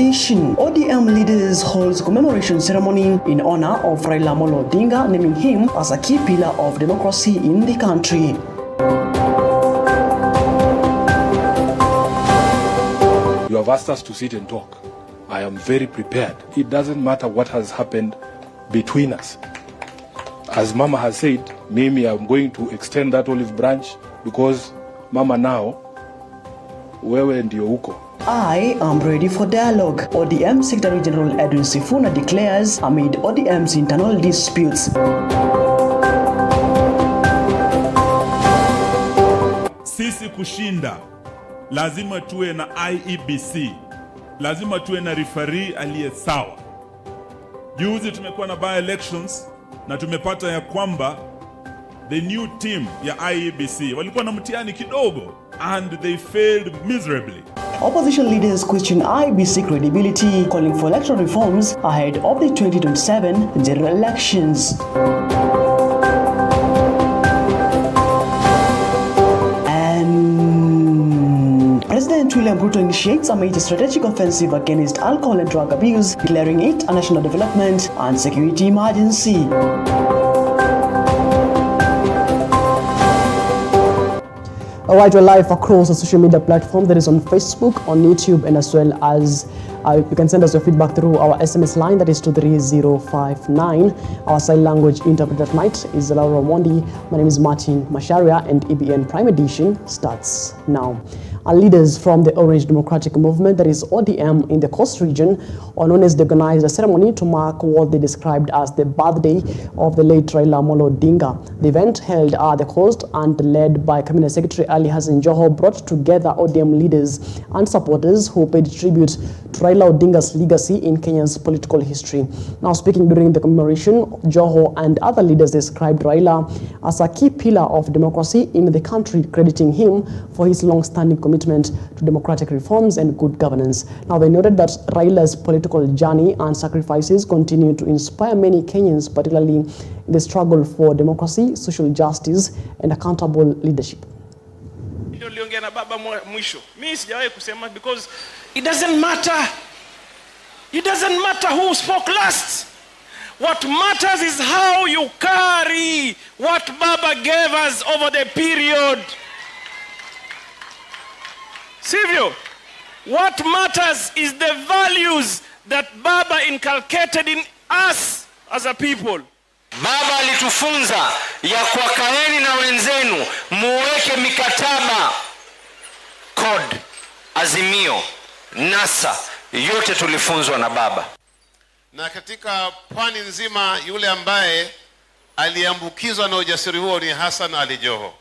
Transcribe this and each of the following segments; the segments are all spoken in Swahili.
edition. ODM leaders holds commemoration ceremony in honor of Raila Amolo Odinga, naming him as a key pillar of democracy in the country. You have asked us to sit and talk. I am very prepared. It doesn't matter what has happened between us. As Mama has said, Mimi, I'm going to extend that olive branch because Mama now, wewe ndio huko. I am ready for dialogue, ODM Secretary General Edwin Sifuna declares amid ODM's internal disputes. Sisi kushinda, lazima tuwe na IEBC, lazima tuwe na referee aliye sawa. Juzi tumekuwa na by-elections na tumepata ya kwamba the new team ya IEBC walikuwa na mtihani kidogo and they failed miserably. Opposition leaders question IEBC credibility, calling for electoral reforms ahead of the 2027 general elections. And President William Ruto initiates a major strategic offensive against alcohol and drug abuse, declaring it a national development and security emergency. Alright, we're live across the social media platform that is on Facebook, on YouTube, and as well as you can send us your feedback through our SMS line that is 23059. Our sign language interpreter tonight is Laura Mondi. My name is Martin Macharia, and EBN Prime Edition starts now. Leaders from the Orange Democratic Movement, that is ODM, in the Coast region on Wednesday organized a ceremony to mark what they described as the birthday of the late Raila Amolo Odinga. The event, held at the Coast and led by Cabinet Secretary Ali Hassan Joho, brought together ODM leaders and supporters who paid tribute to Raila Odinga's legacy in Kenya's political history. Now, speaking during the commemoration, Joho and other leaders described Raila as a key pillar of democracy in the country, crediting him for his long-standing commitment to democratic reforms and good governance. Now, they noted that Raila's political journey and sacrifices continue to inspire many Kenyans, particularly in the struggle for democracy, social justice, and accountable leadership. Because it doesn't matter. It doesn't matter who spoke last. What matters is how you carry what Baba gave us over the period. Sivyo, what matters is the values that Baba inculcated in us as a people. Baba alitufunza ya kwa kaeni na wenzenu muweke mikataba, code, azimio, nasa, yote tulifunzwa na Baba. Na katika pwani nzima yule ambaye aliambukizwa na ujasiri huo ni Hassan Ali Joho.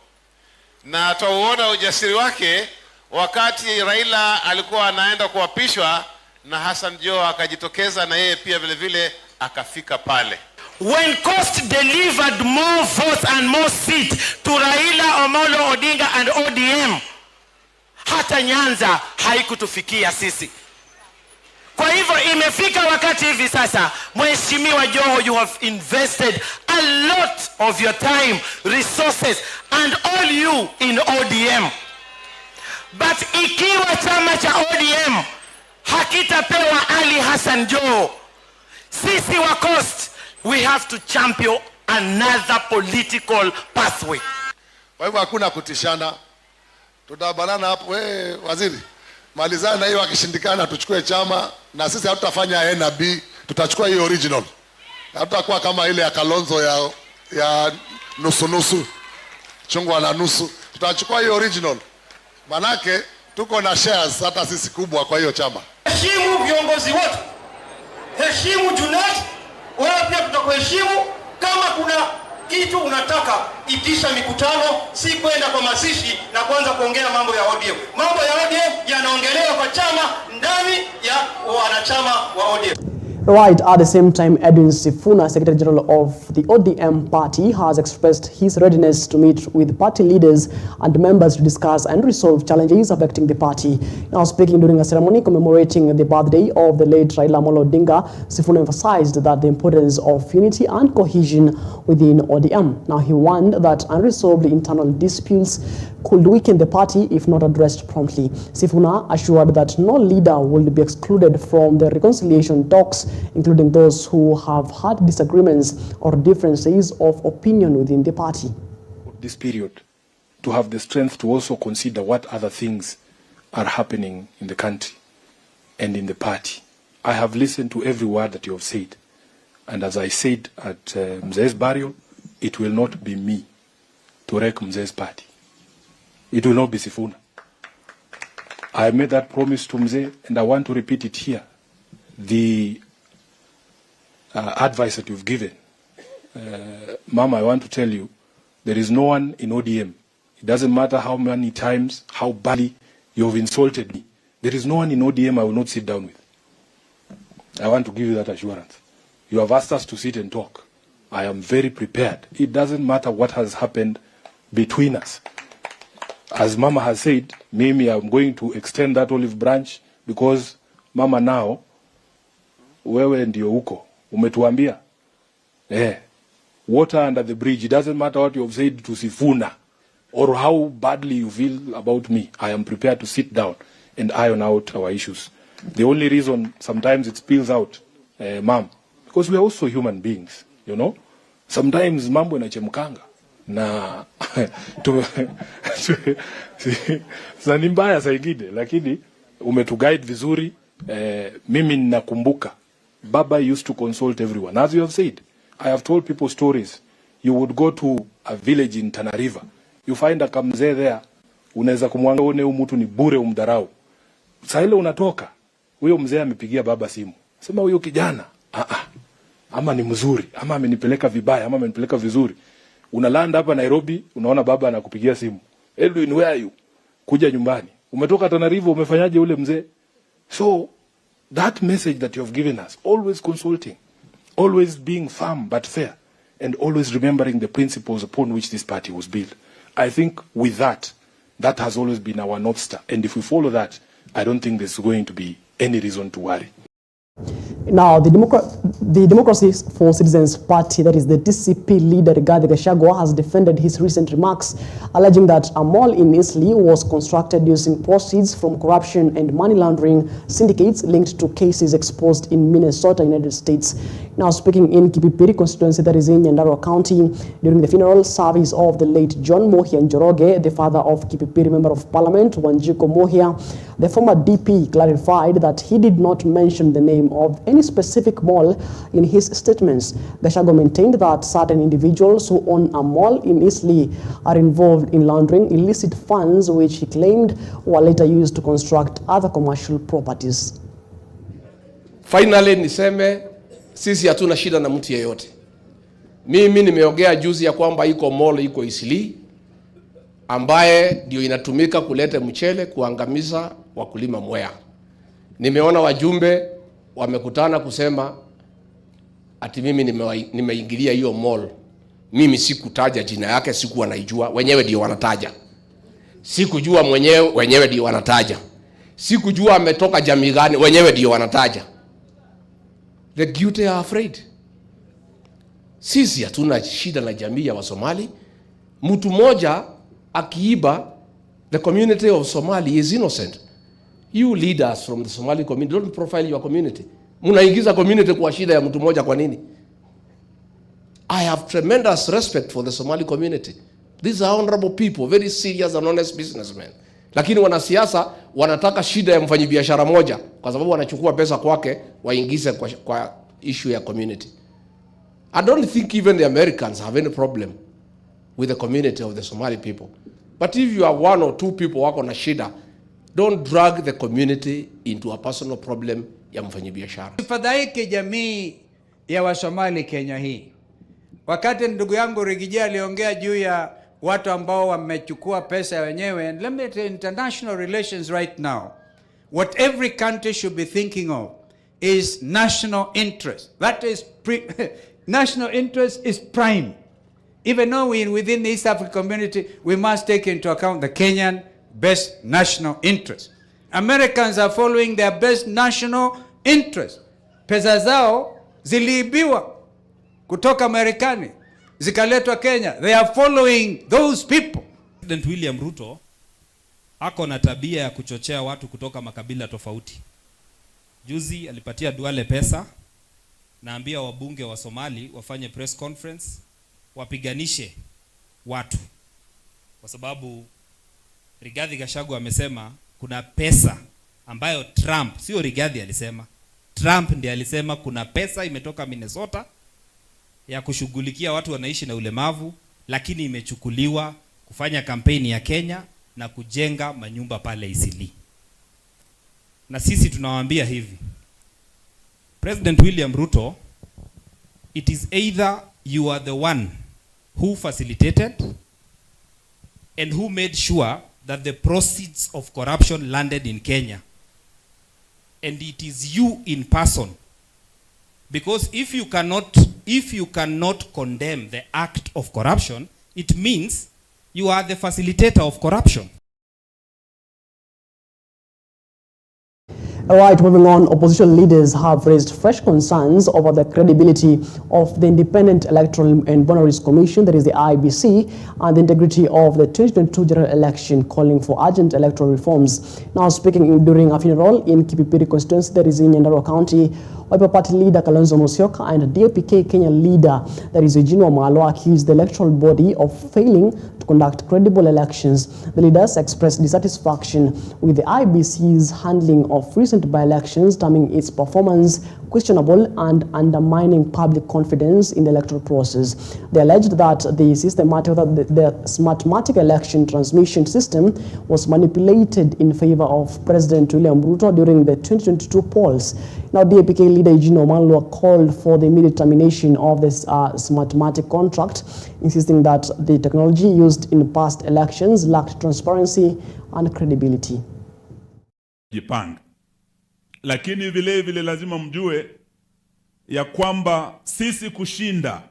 Na tuuona ujasiri wake wakati Raila alikuwa anaenda kuapishwa na Hassan Joho akajitokeza na yeye pia vile vile akafika pale. When Coast delivered more votes and more seats to Raila Amolo Odinga and ODM, hata Nyanza haikutufikia sisi. Kwa hivyo imefika wakati hivi sasa, Mheshimiwa Joho, you have invested a lot of your time, resources, and all you in ODM. But ikiwa chama cha ODM hakitapewa Ali Hassan Joho, sisi wa Coast, we have to champion another political pathway. Kwa hivyo hakuna kutishana. Tutabanana hapo, waziri. Malizana hiyo, akishindikana tuchukue chama, na sisi hatutafanya A na B, tutachukua hiyo original. Hatutakuwa kama ile ya Kalonzo ya nusu nusu, chungwa na nusu. Tutachukua hiyo original. Manake tuko na shares hata sisi kubwa kwa hiyo chama. Heshimu viongozi wote. Heshimu Junet, wewe pia tutakuheshimu. Kama kuna kitu unataka, itisha mikutano, si kwenda kwa mazishi na kuanza kuongea mambo ya ODM. Mambo ya ODM yanaongelewa kwa chama, ndani ya wanachama wa ODM. Right, at the same time, Edwin Sifuna, Secretary General of the ODM party, has expressed his readiness to meet with party leaders and members to discuss and resolve challenges affecting the party. Now, speaking during a ceremony commemorating the birthday of the late Raila Amolo Odinga, Sifuna emphasized that the importance of unity and cohesion within ODM. Now, he warned that unresolved internal disputes could weaken the party if not addressed promptly. Sifuna assured that no leader will be excluded from the reconciliation talks, including those who have had disagreements or differences of opinion within the party. This period, to have the strength to also consider what other things are happening in the country and in the party. I have listened to every word that you have said. And as I said at Mzee's burial, it will not be me to wreck Mzee's party. It will not be Sifuna. I made that promise to Mzee, and I want to repeat it here. The advice that you've given, Mama, I want to tell you, there is no one in ODM. It doesn't matter how many times, how badly you've insulted me. There is no one in ODM I will not sit down with. I want to give you that assurance. You have asked us to sit and talk. I am very prepared. It doesn't matter what has happened between us. As Mama has said, Mimi, I'm going to extend that olive branch because Mama, now wewe ndio huko. Umetuambia. Water under the bridge. It doesn't matter what you have said to Sifuna or how badly you feel about me. I am prepared to sit down and iron out our issues. The only reason sometimes it spills out, Mom, because we are also human beings, you know. Sometimes mambo inachemkanga na ni mbaya saa ingine, lakini umetuguide vizuri. Mimi ninakumbuka Baba used to consult everyone. As you have said, I have told people stories. You would go to a village in Tana River, you find a kamzee there, unaweza kumwangalia huyu mtu ni bure umdharau. Sasa ile unatoka, huyo mzee amepigia baba simu, sema huyo kijana ama ni mzuri, ama amenipeleka vibaya, ama amenipeleka vizuri. Unalanda hapa Nairobi, unaona baba anakupigia simu, Edwin, where are you? Kuja nyumbani. Umetoka Tana River, umefanyaje ule mzee? So that message that you have given us, always consulting, always being firm but fair, and always remembering the principles upon which this party was built. I think with that has always been our North Star. And if we follow that, I don't think there's going to be any reason to worry. Now, the Democracy for Citizens Party, that is the DCP leader, Rigathi Gachagua, has defended his recent remarks, alleging that a mall in Eastleigh was constructed using proceeds from corruption and money laundering syndicates linked to cases exposed in Minnesota, United States. Now, speaking in Kipipiri constituency, that is in Nyandarua County, during the funeral service of the late John Mohia Njoroge, the father of Kipipiri Member of Parliament, Wanjiko Mohia, the former DP clarified that he did not mention the name of any specific mall in his statements. Gachagua maintained that certain individuals who own a mall in Eastleigh are involved in laundering illicit funds, which he claimed were later used to construct other commercial properties. Finally, niseme sisi hatuna shida na mtu yeyote. Mimi nimeongea juzi ya kwamba iko mall iko Eastleigh ambaye ndio inatumika kuleta mchele kuangamiza wakulima Mwea. Nimeona wajumbe wamekutana kusema ati mimi nimeingilia hiyo mall. Mimi sikutaja jina yake, sikuwa naijua, wenyewe ndio wanataja. Sikujua mwenyewe, wenyewe ndio wanataja. Sikujua ametoka jamii gani, wenyewe ndio wanataja. The guilty are afraid. Sisi hatuna shida na jamii ya Wasomali. Mtu moja akiiba, the community of Somali is innocent. You leaders from the Somali community, don't profile your community. Munaingiza community kwa shida ya mtu moja kwa nini? I have tremendous respect for the Somali community. These are honorable people, very serious and honest businessmen. Lakini wanasiasa wanataka shida ya mfanyabiashara moja kwa sababu wanachukua pesa kwake waingize kwa issue ya community. I don't think even the Americans have any problem with the community of the Somali people. But if you are one or two people wako na shida, don't drag the community into a personal problem ya mfanyabiashara. Fadhaike jamii ya Wasomali Kenya hii. Wakati ndugu yangu Rigija aliongea juu ya watu ambao wamechukua pesa wenyewe, and let me tell you, international relations right now, what every country should be thinking of is national interest. That is national interest is prime. Even though within the East African community, we must take into account the Kenyan best national interest. Americans are following their best national interest. Pesa zao ziliibiwa kutoka Marekani zikaletwa Kenya. They are following those people. President William Ruto ako na tabia ya kuchochea watu kutoka makabila tofauti. Juzi alipatia Duale pesa, naambia wabunge wa Somali wafanye press conference wapiganishe watu, kwa sababu Rigathi Gachagua amesema kuna pesa ambayo Trump, sio Rigathi alisema, Trump ndiye alisema kuna pesa imetoka Minnesota ya kushughulikia watu wanaishi na ulemavu, lakini imechukuliwa kufanya kampeni ya Kenya na kujenga manyumba pale Isili. Na sisi tunawaambia hivi, President William Ruto, it is either you are the one who facilitated and who made sure that the proceeds of corruption landed in Kenya, and it is you in person, because if you cannot condemn the act of corruption, it means you are the facilitator of corruption. All right, moving on, opposition leaders have raised fresh concerns over the credibility of the Independent Electoral and Boundaries Commission, that is the IEBC, and the integrity of the 2022 general election, calling for urgent electoral reforms. Now, speaking during a funeral in Kipipiri constituency, that is in Nyandarua County, Wiper Party leader Kalonzo Musyoka and DAP-K Kenya leader, that is Eugene Wamalwa, accused the electoral body of failing to conduct credible elections. The leaders expressed dissatisfaction with the IEBC's handling of recent by-elections, terming its performance questionable and undermining public confidence in the electoral process. They alleged that the Smartmatic election transmission system was manipulated in favor of President William Ruto during the 2022 polls. Now, DAP-K leader Eugene Wamalwa called for the immediate termination of this Smartmatic contract, insisting that the technology used in past elections lacked transparency and credibility. Jipanga. Lakini vile vile lazima mjue ya kwamba sisi kushinda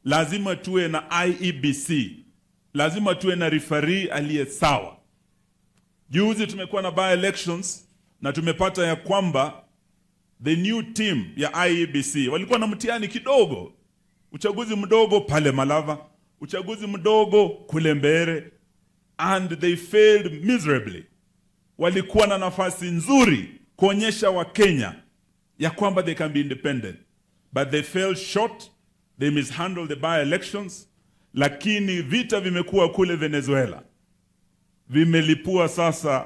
lazima tuwe na IEBC, lazima tuwe na referee aliye sawa. Juzi tumekuwa na by elections na tumepata ya kwamba the new team ya IEBC walikuwa na mtihani kidogo, uchaguzi mdogo pale Malava, uchaguzi mdogo kule Mbere, and they failed miserably. Walikuwa na nafasi nzuri kuonyesha wa Kenya ya kwamba they can be independent, but they fell short. They mishandled the by-elections. Lakini vita vimekuwa kule Venezuela, vimelipua sasa,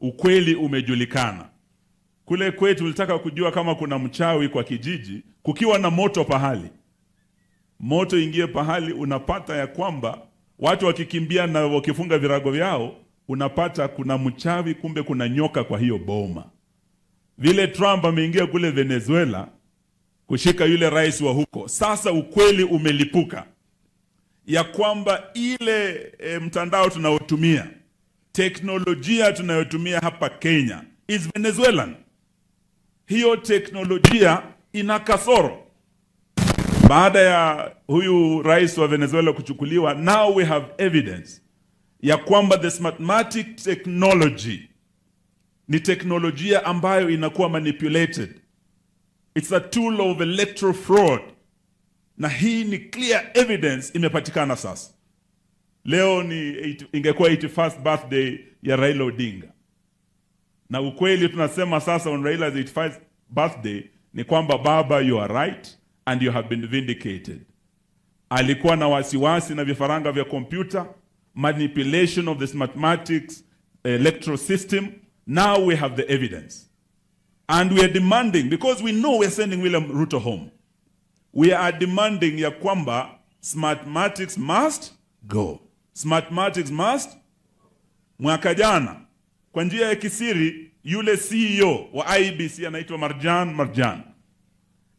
ukweli umejulikana. Kule kwetu ulitaka kujua kama kuna mchawi kwa kijiji, kukiwa na moto pahali, moto ingie pahali, unapata ya kwamba watu wakikimbia na wakifunga virago vyao, unapata kuna mchawi, kumbe kuna nyoka kwa hiyo boma. Vile Trump ameingia kule Venezuela kushika yule rais wa huko, sasa ukweli umelipuka ya kwamba ile mtandao tunayotumia, teknolojia tunayotumia hapa Kenya is Venezuelan. Hiyo teknolojia ina kasoro. Baada ya huyu rais wa Venezuela kuchukuliwa, now we have evidence ya kwamba the Smartmatic technology ni teknolojia ambayo inakuwa manipulated. It's a tool of electoral fraud. Na hii ni clear evidence imepatikana sasa. Leo ingekuwa 81st birthday ya Raila Odinga. Na ukweli tunasema sasa on Raila'S 81st birthday ni kwamba baba, you are right and you have been vindicated. Alikuwa na wasiwasi na vifaranga vya computer, manipulation of the Smartmatic electoral system. Now we have the evidence. And we are demanding, because we know we are sending William Ruto home, we are demanding ya kwamba Smartmatics must go. Smartmatics must. Mwaka jana, kwa njia ya kisiri, yule CEO wa IEBC anaitwa Marjan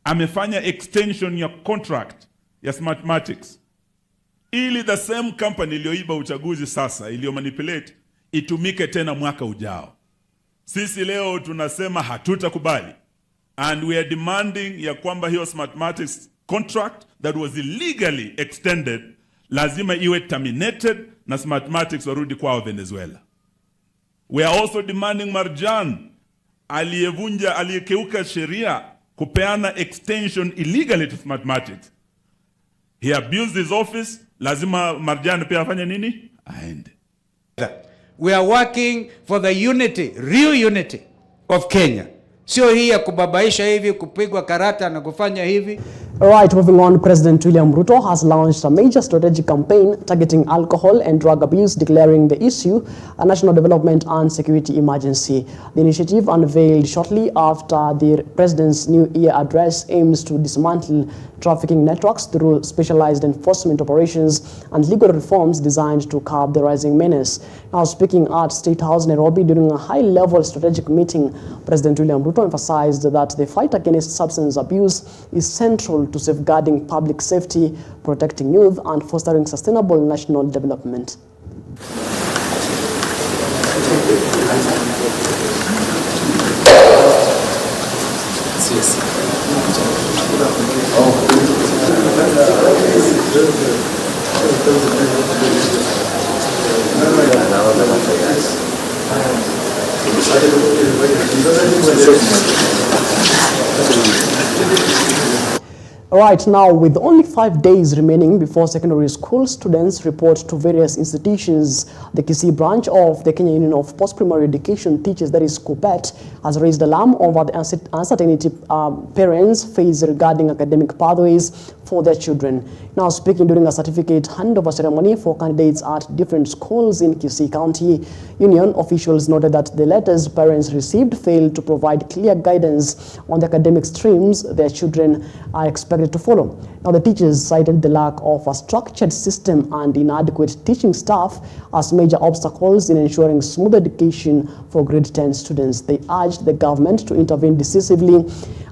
amefanya extension ya contract ya Smartmatics, ili the same company iliyoiba uchaguzi sasa, iliyo manipulate, itumike tena mwaka ujao. Sisi leo tunasema hatutakubali, and we are demanding ya kwamba hiyo Smartmatics contract that was illegally extended lazima iwe terminated na Smartmatics warudi kwao Venezuela. We are also demanding Marjan aliyekeuka sheria kupeana extension illegally to Smartmatics. He abused his office, lazima Marjan pia afanye nini? Aende. We are working for the unity, real unity of Kenya. Sio hii ya kubabaisha hivi, kupigwa karata na kufanya hivi. Alright, moving on, President William Ruto has launched a major strategic campaign targeting alcohol and drug abuse, declaring the issue a national development and security emergency. The initiative, unveiled shortly after the President's New Year address, aims to dismantle trafficking networks through specialized enforcement operations and legal reforms designed to curb the rising menace. Now, speaking at State House, Nairobi, during a high-level strategic meeting, President William Ruto emphasized that the fight against substance abuse is central to safeguarding public safety, protecting youth, and fostering sustainable national development. Right now, with only 5 days remaining before secondary school students report to various institutions, the Kisii branch of the Kenya Union of Post-Primary Education Teachers, that is KUPPET, has raised alarm over the uncertainty parents face regarding academic pathways for their children. Now, speaking during a certificate handover ceremony for candidates at different schools in Kisii County, Union officials noted that the letters parents received failed to provide clear guidance on the academic streams their children are expected to follow. Now, the teachers cited the lack of a structured system and inadequate teaching staff as major obstacles in ensuring smooth education for grade 10 students. They urged the government to intervene decisively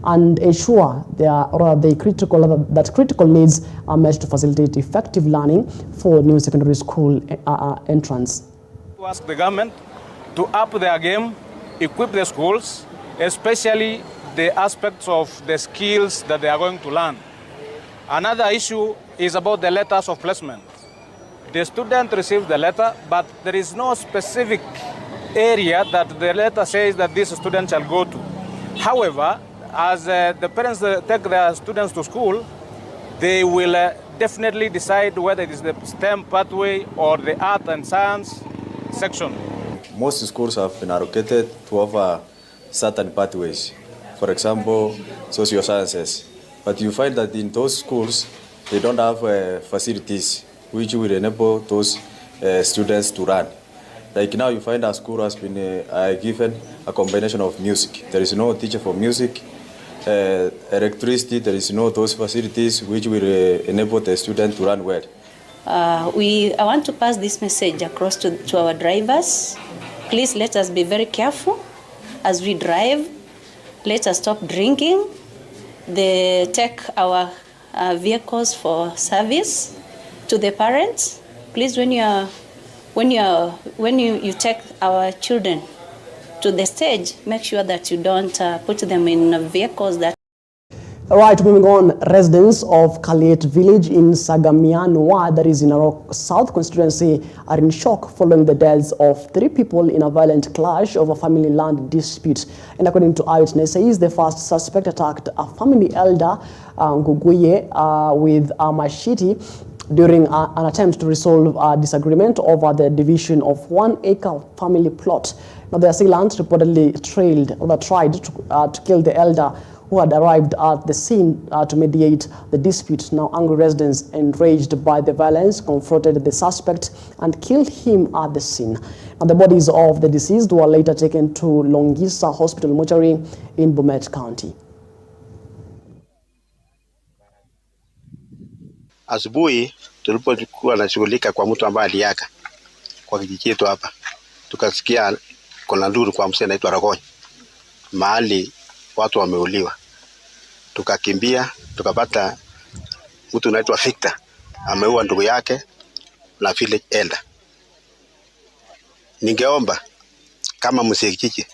and ensure that critical needs are met to facilitate effective learning for new secondary school entrants. To ask the government to up their game, equip the schools, especially the aspects of the skills that they are going to learn. Another issue is about the letters of placement. The student receives the letter, but there is no specific area that the letter says that this student shall go to. However, as the parents take their students to school, they will definitely decide whether it is the STEM pathway or the art and science section. Most schools have been allocated to offer certain pathways. For example, social sciences. But you find that in those schools, they don't have facilities which will enable those students to run. Like now you find our school has been given a combination of music. There is no teacher for music, electricity, there is no those facilities which will enable the student to run well. I want to pass this message across to our drivers. Please let us be very careful as we drive. Let us stop drinking. They take our vehicles for service. To the parents, please, when you take our children to the stage, make sure that you don't put them in vehicles that. All right, moving on, residents of Kaliet village in Sagamianwa, that is in Narok South constituency, are in shock following the deaths of 3 people in a violent clash over family land dispute. And according to eyewitnesses, the first suspect attacked a family elder, Nguguye, with a machete during an attempt to resolve a disagreement over the division of 1-acre family plot. Now, the assailant reportedly tried to kill the elder, who had arrived at the scene to mediate the dispute. Now, angry residents, enraged by the violence, confronted the suspect and killed him at the scene. Now, the bodies of the deceased were later taken to Longisa Hospital Macharia in Bomet County. Asubuhi tulipokuwa nashughulika kwa mtu ambaye aliaga kwa kijiji chetu hapa, tukasikia kuna nduru kwa msee anaitwa Ragony, mahali watu wameuliwa. Tukakimbia, tukapata mtu anaitwa Victor ameua ndugu yake na village elder. Ningeomba kama msee kijiji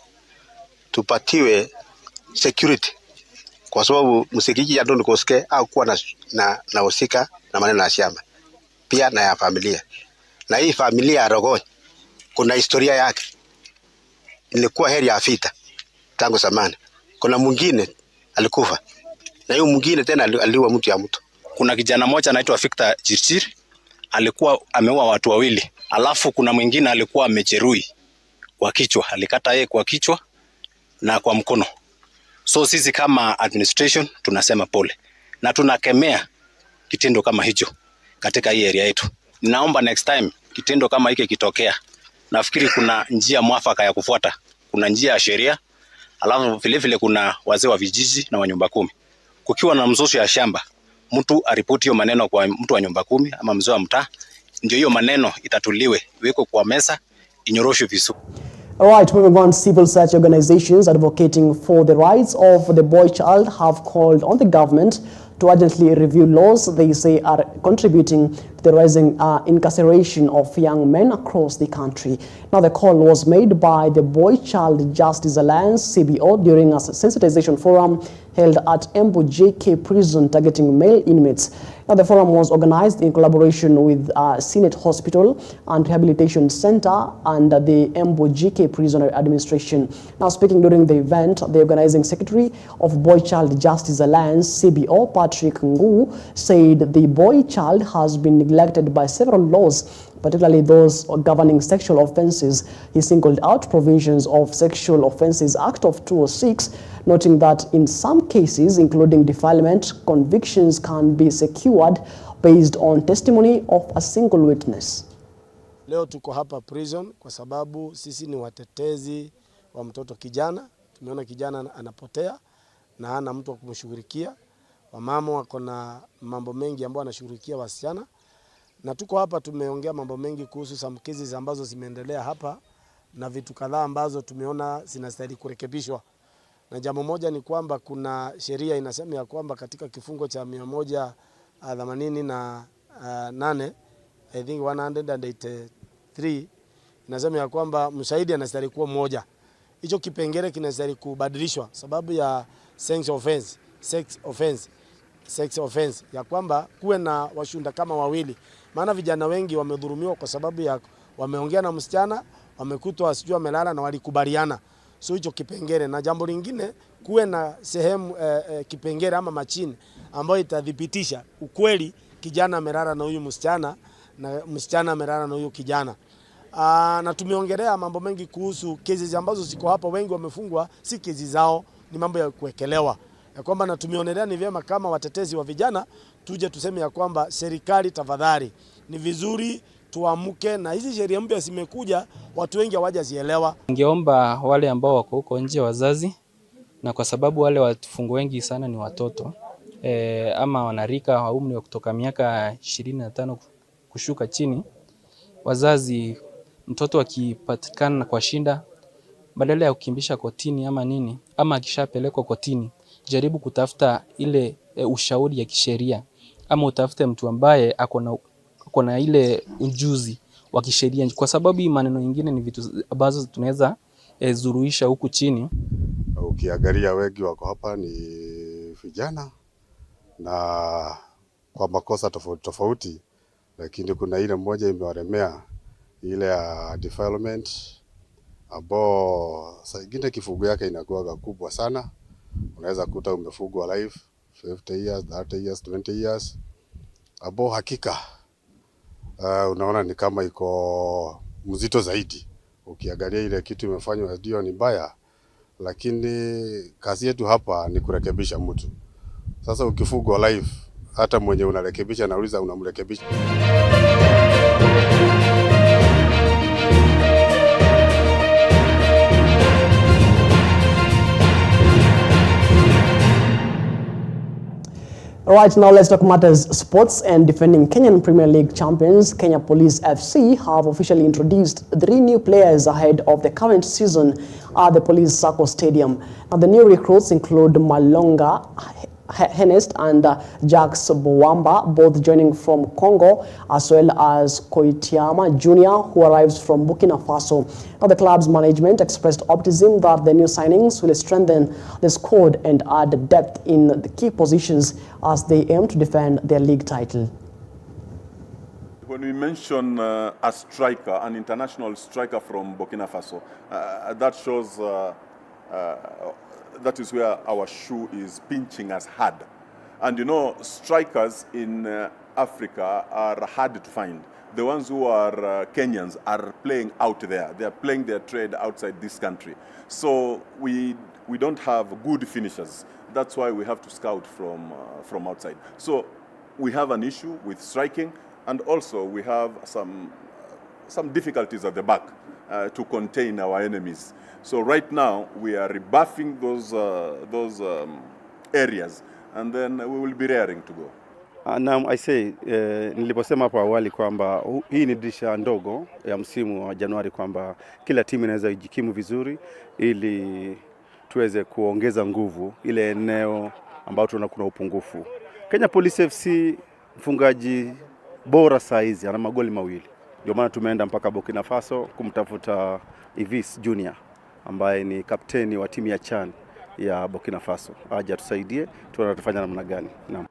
tupatiwe security, kwa sababu msee kijiji ya ndio koske au kuwa na usika na maneno ya shamba pia na ya familia. Na hii familia ya Ragony kuna historia yake, ilikuwa heri ya vita tangu zamani. Kuna mwingine alikufa na huyo mwingine tena aliua mtu ya mtu. Kuna kijana mmoja anaitwa Victor Jirjir, alikuwa ameua watu wawili alafu kuna mwingine alikuwa amejeruhi kwa kichwa, alikata yeye kwa kichwa na kwa mkono. So sisi kama administration tunasema pole na tunakemea kitendo kama hicho katika hii area yetu. Ninaomba next time kitendo kama hiki kitokea, nafikiri kuna njia mwafaka ya kufuata. Kuna njia ya sheria, alafu vile kuna wazee wa vijiji na wa nyumba kumi. Kukiwa na mzozo ya shamba, mtu aripoti hiyo maneno kwa mtu wa nyumba kumi ama mzee wa mtaa, ndio hiyo maneno itatuliwe, iwekwe kwa meza, inyoroshwe vizuri. All right, moving on, civil society organizations advocating for the rights of the boy child have called on the government to urgently review laws they say are contributing to the rising incarceration of young men across the country. Now, the call was made by the Boy Child Justice Alliance, CBO, during a sensitization forum held at Embu JK prison targeting male inmates. Now, the forum was organized in collaboration with Senate Hospital and Rehabilitation Center and the Embu JK Prison Administration. Now, speaking during the event, the organizing secretary of Boy Child Justice Alliance, CBO, Patrick Ngu, said the boy child has been neglected by several laws, particularly those governing sexual offenses. He singled out provisions of Sexual Offences Act of 2006, noting that in some cases, including defilement, convictions can be secured based on testimony of a single witness. Leo tuko hapa prison kwa sababu sisi ni watetezi wa mtoto kijana. Tumeona kijana anapotea na hana mtu wa kumshughulikia. Wamama wako na mambo mengi ambayo anashughulikia wasichana. Na tuko hapa tumeongea mambo mengi kuhusu some cases ambazo zimeendelea hapa na vitu kadhaa ambazo tumeona zinastahili kurekebishwa. Na jambo moja ni kwamba kuna sheria inasema ya kwamba katika kifungo cha 188 I think 183 inasema ya kwamba mshahidi anastahili kuwa mmoja. Hicho kipengele kinastahili kubadilishwa sababu ya sex offense ya kwamba kuwe na washunda kama wawili. Maana vijana wengi wamedhulumiwa kwa sababu ya wameongea na msichana, wamekutwa sijui amelala na walikubaliana. So hicho kipengele. Na jambo lingine kuwe na sehemu kipengele ama machine ambayo itathibitisha ukweli kijana amelala na huyu msichana na msichana amelala na huyu kijana. Na tumeongelea mambo mengi kuhusu cases ambazo ziko hapa, wengi wamefungwa si kesi zao, ni mambo ya kuwekelewa. Ya kwamba na tumeonelea ni vyema kama watetezi wa vijana tuje tuseme ya kwamba serikali tafadhali ni vizuri tuamke, na hizi sheria mpya zimekuja watu wengi hawajazielewa. Ningeomba wale ambao wako huko nje wazazi, na kwa sababu wale wafungwa wengi sana ni watoto ama wanarika wa umri wa kutoka miaka 25 kushuka chini, wazazi, mtoto akipatikana kwa shinda, badala ya kukimbisha kotini ama nini, ama akishapelekwa kotini, jaribu kutafuta ile ushauri ya kisheria, ama utafute mtu ambaye ako na ile ujuzi wa kisheria, kwa sababu hii maneno mengine ni vitu ambazo tunaweza zuruisha huku chini. Ukiangalia wengi wako hapa ni vijana na kwa makosa tofauti tofauti, lakini kuna ile mmoja imewaremea, ile ya defilement, ambao saa ingine kifungo yake inakuwa kubwa sana. Unaweza kuta umefungwa life 50 years, 30 years, 20 years. Ambao hakika unaona ni kama iko mzito zaidi. Ukiangalia ile kitu imefanywa ndio ni mbaya, lakini kazi yetu hapa ni kurekebisha mtu. Sasa ukifungwa life, hata mwenye unarekebisha nauliza unamrekebisha. Right, now let's talk matters sports. And defending Kenyan Premier League champions Kenya Police FC have officially introduced 3 new players ahead of the current season at the Police Sacco Stadium. Now, the new recruits include Malonga Henest and Jacques Boamba, both joining from Congo, as well as Koitiama Jr., who arrives from Burkina Faso. Now, the club's management expressed optimism that the new signings will strengthen the squad and add depth in the key positions as they aim to defend their league title. When we mention a striker, an international striker from Burkina Faso, that shows that is where our shoe is pinching us hard. And you know, strikers in Africa are hard to find. the ones who are Kenyans are playing out there. They are playing their trade outside this country. So we don't have good finishers. That's why we have to scout from outside. So we have an issue with striking, and also we have some difficulties at the back to contain our enemies. So right now we are rebuffing those areas, and then we will be raring to go. Naam, I say niliposema hapo awali kwamba hii ni dirisha ndogo ya msimu wa Januari, kwamba kila timu inaweza kujikimu vizuri ili tuweze kuongeza nguvu ile eneo ambao tunaona kuna upungufu. Kenya Police FC mfungaji bora saizi ana magoli 2. Ndio maana tumeenda mpaka Burkina Faso kumtafuta Ivis Junior ambaye ni kapteni wa timu ya CHAN ya Burkina Faso. Aje tusaidie tuone tutafanya namna gani. Naam.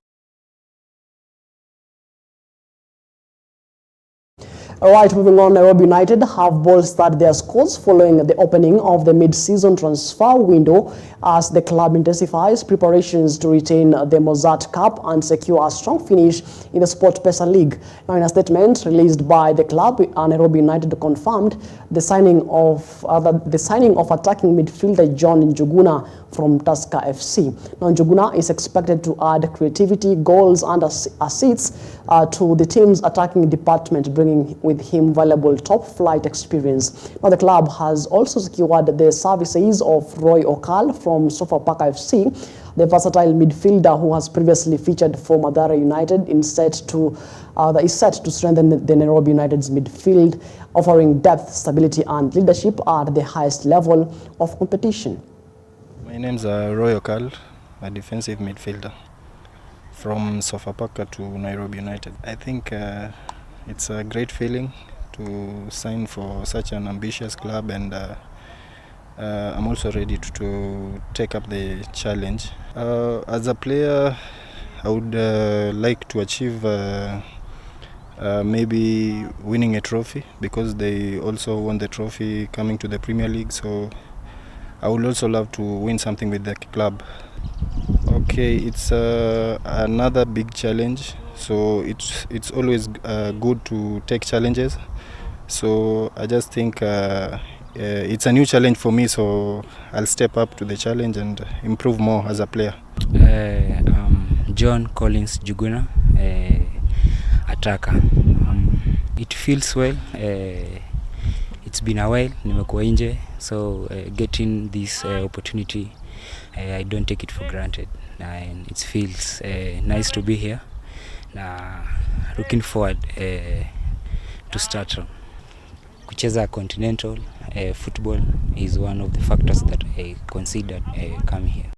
All right, moving on, Nairobi United have bolstered their scores following the opening of the mid-season transfer window as the club intensifies preparations to retain the Mozart Cup and secure a strong finish in the SportPesa League. Now, in a statement released by the club, Nairobi United confirmed the signing of attacking midfielder John Njuguna from Tusker FC. Now, Njuguna is expected to add creativity, goals and assists to the team's attacking department, bringing with him valuable top-flight experience. Now, the club has also secured the services of Roy Okal from Sofapaka FC, the versatile midfielder who has previously featured for Macharia United, is set to strengthen the Nairobi United's midfield, offering depth, stability and leadership at the highest level of competition. My name is Roy Okal, a defensive midfielder from Sofapaka to Nairobi United. I think it's a great feeling to sign for such an ambitious club, and I'm also ready to take up the challenge. As a player, I would like to achieve maybe winning a trophy, because they also won the trophy coming to the Premier League, so I would also love to win something with the club. Okay, it's another big challenge, so it's always good to take challenges. So I just think it's a new challenge for me, so I'll step up to the challenge and improve more as a player. John Collins Njuguna, attacker. It feels well. It's been a while, nimekuwa nje, so getting this opportunity, I don't take it for granted, and it feels nice to be here. Looking forward to start. Kucheza continental football is one of the factors that I considered coming here.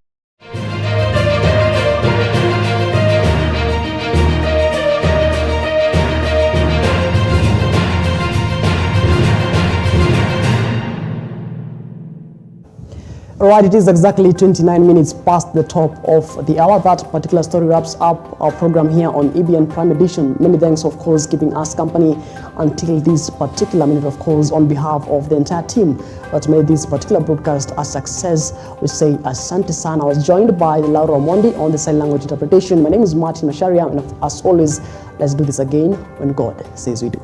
Right, it is exactly 29 minutes past the top of the hour. That particular story wraps up our program here on EBN Prime Edition. Many thanks, of course, keeping us company until this particular minute, of course, on behalf of the entire team that made this particular broadcast a success. We say asante sana. I was joined by Laura Mondi on the sign language interpretation. My name is Macharia, and as always, let's do this again when God says we do.